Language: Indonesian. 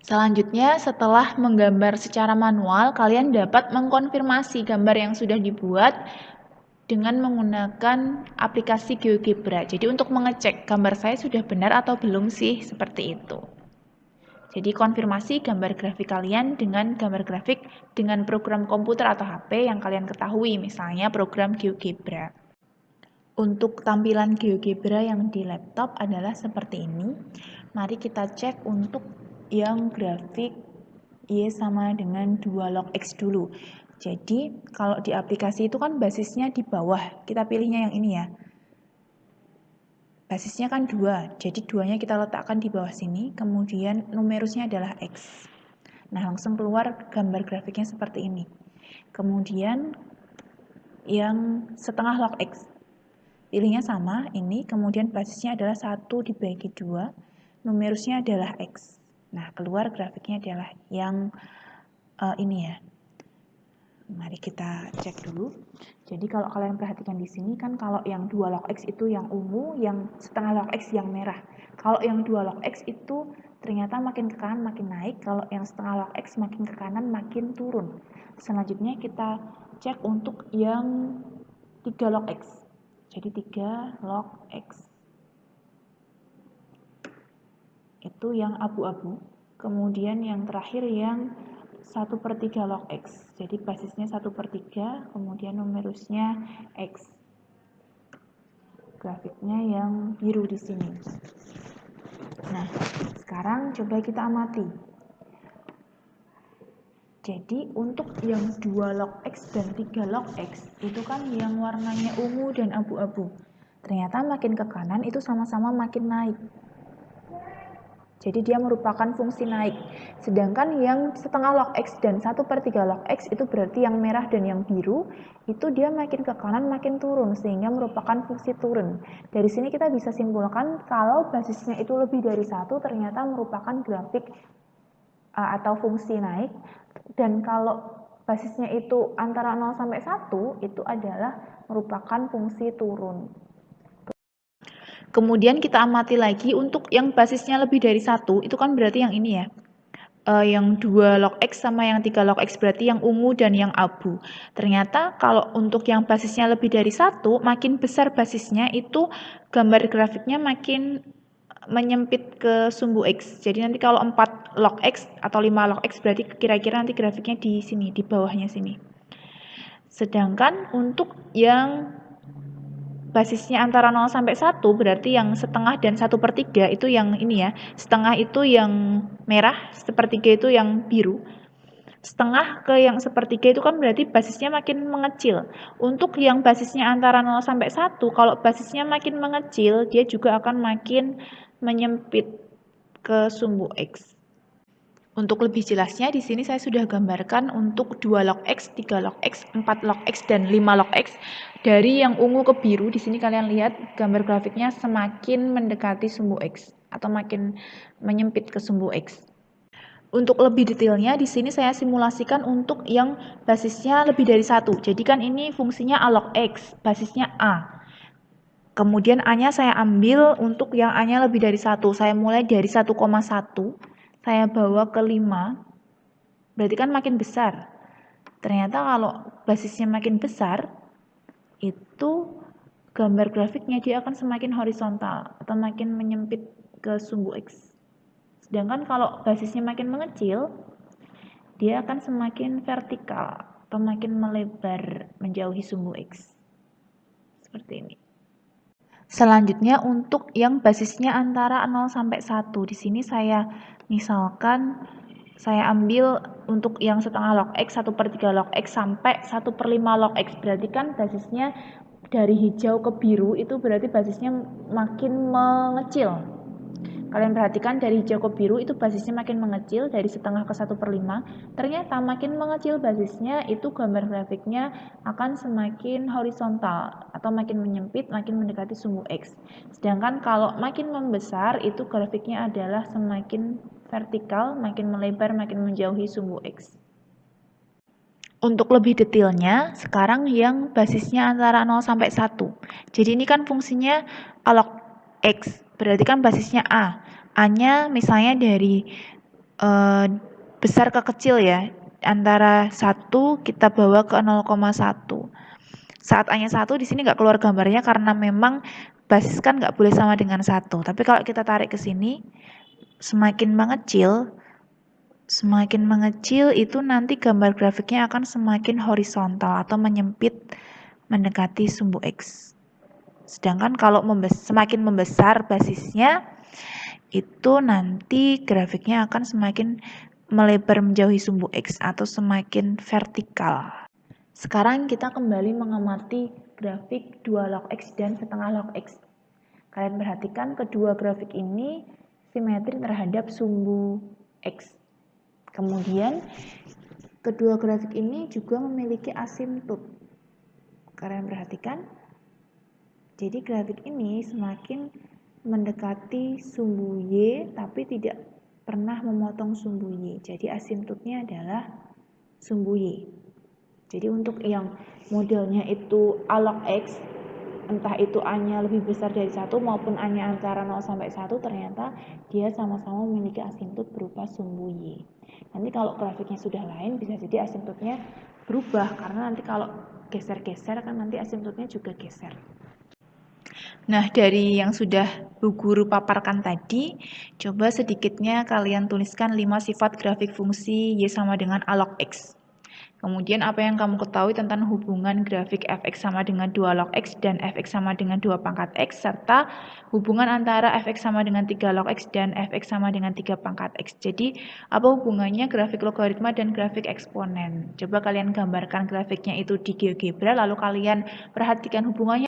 Selanjutnya, setelah menggambar secara manual, kalian dapat mengkonfirmasi gambar yang sudah dibuat dengan menggunakan aplikasi GeoGebra. Jadi untuk mengecek gambar saya sudah benar atau belum sih, seperti itu. Jadi konfirmasi gambar grafik kalian dengan gambar grafik dengan program komputer atau HP yang kalian ketahui, misalnya program GeoGebra. Untuk tampilan GeoGebra yang di laptop adalah seperti ini. Mari kita cek untuk yang grafik Y sama dengan 2 log X dulu. Jadi kalau di aplikasi itu kan basisnya di bawah, kita pilihnya yang ini ya. Basisnya kan 2, jadi 2-nya kita letakkan di bawah sini, kemudian numerusnya adalah X. Nah, langsung keluar gambar grafiknya seperti ini. Kemudian yang setengah log X, pilihnya sama, ini, kemudian basisnya adalah 1 dibagi 2, numerusnya adalah X. Nah, keluar grafiknya adalah yang ini ya. Mari kita cek dulu. Jadi kalau kalian perhatikan di sini kan kalau yang 2 log X itu yang ungu, yang setengah log X yang merah. Kalau yang 2 log X itu ternyata makin ke kanan makin naik, kalau yang setengah log X makin ke kanan makin turun. Selanjutnya kita cek untuk yang 3 log X. Jadi 3 log X. Itu yang abu-abu. Kemudian yang terakhir yang 1/3 log X. Jadi basisnya 1/3, kemudian numerusnya X. Grafiknya yang biru di sini. Nah, sekarang coba kita amati. Jadi untuk yang 2 log X dan 3 log X itu kan yang warnanya ungu dan abu-abu. Ternyata makin ke kanan itu sama-sama makin naik. Jadi dia merupakan fungsi naik. Sedangkan yang setengah log X dan 1/3 log X itu berarti yang merah dan yang biru, itu dia makin ke kanan makin turun, sehingga merupakan fungsi turun. Dari sini kita bisa simpulkan kalau basisnya itu lebih dari 1, ternyata merupakan grafik atau fungsi naik. Dan kalau basisnya itu antara 0 sampai 1, itu adalah merupakan fungsi turun. Kemudian kita amati lagi untuk yang basisnya lebih dari 1, itu kan berarti yang ini ya. Yang 2 log X sama yang 3 log X berarti yang ungu dan yang abu. Ternyata kalau untuk yang basisnya lebih dari 1, makin besar basisnya itu gambar grafiknya makin menyempit ke sumbu X. Jadi nanti kalau 4 log X atau 5 log X berarti kira-kira nanti grafiknya di sini, di bawahnya sini. Sedangkan untuk yang basisnya antara 0 sampai 1 berarti yang setengah dan 1/3 itu yang ini ya. Setengah itu yang merah, 1/3 itu yang biru. Setengah ke yang 1/3 itu kan berarti basisnya makin mengecil. Untuk yang basisnya antara 0 sampai 1, kalau basisnya makin mengecil, dia juga akan makin menyempit ke sumbu X. Untuk lebih jelasnya di sini saya sudah gambarkan untuk 2 log X, 3 log X, 4 log X dan 5 log X. Dari yang ungu ke biru di sini kalian lihat gambar grafiknya semakin mendekati sumbu X atau makin menyempit ke sumbu X. Untuk lebih detailnya di sini saya simulasikan untuk yang basisnya lebih dari 1. Jadi kan ini fungsinya A log X, basisnya A. Kemudian A-nya saya ambil untuk yang A-nya lebih dari 1. Saya mulai dari 1,1, saya bawa ke 5, berarti kan makin besar. Ternyata kalau basisnya makin besar, itu gambar grafiknya dia akan semakin horizontal atau makin menyempit ke sumbu X. Sedangkan kalau basisnya makin mengecil, dia akan semakin vertikal atau makin melebar menjauhi sumbu X. Seperti ini. Selanjutnya untuk yang basisnya antara 0 sampai 1. Di sini saya misalkan saya ambil untuk yang setengah log X, 1/3 log X sampai 1/5 log X. Berarti kan basisnya dari hijau ke biru itu berarti basisnya makin mengecil. Kalian perhatikan dari hijau ke biru itu basisnya makin mengecil dari setengah ke 1/5. Ternyata makin mengecil basisnya itu gambar grafiknya akan semakin horizontal atau makin menyempit, makin mendekati sumbu X. Sedangkan kalau makin membesar itu grafiknya adalah semakin vertikal, makin melebar, makin menjauhi sumbu X. Untuk lebih detailnya, sekarang yang basisnya antara 0 sampai 1. Jadi ini kan fungsinya A log X, berarti kan basisnya A. A-nya misalnya dari besar ke kecil ya. Antara 1 kita bawa ke 0,1. Saat A-nya 1 di sini nggak keluar gambarnya karena memang basis kan nggak boleh sama dengan 1. Tapi kalau kita tarik ke sini, semakin mengecil itu nanti gambar grafiknya akan semakin horizontal atau menyempit mendekati sumbu X. Sedangkan kalau semakin membesar basisnya, itu nanti grafiknya akan semakin melebar menjauhi sumbu X atau semakin vertikal. Sekarang kita kembali mengamati grafik 2 log X dan setengah log X. Kalian perhatikan kedua grafik ini simetri terhadap sumbu X. Kemudian kedua grafik ini juga memiliki asimtot. Kalian perhatikan. Jadi grafik ini semakin mendekati sumbu Y tapi tidak pernah memotong sumbu Y. Jadi asimtotnya adalah sumbu Y. Jadi untuk yang modelnya itu A log X, entah itu A-nya lebih besar dari 1 maupun A-nya antara 0 sampai 1, ternyata dia sama-sama memiliki asimtot berupa sumbu Y. Nanti kalau grafiknya sudah lain, bisa jadi asimtotnya berubah, karena nanti kalau geser-geser kan nanti asimtotnya juga geser. Nah, dari yang sudah Bu Guru paparkan tadi, coba sedikitnya kalian tuliskan 5 sifat grafik fungsi Y sama dengan A log X. Kemudian apa yang kamu ketahui tentang hubungan grafik fx sama dengan 2 log x dan fx sama dengan 2 pangkat x, serta hubungan antara fx sama dengan 3 log x dan fx sama dengan 3 pangkat x. Jadi, apa hubungannya grafik logaritma dan grafik eksponen? Coba kalian gambarkan grafiknya itu di GeoGebra, lalu kalian perhatikan hubungannya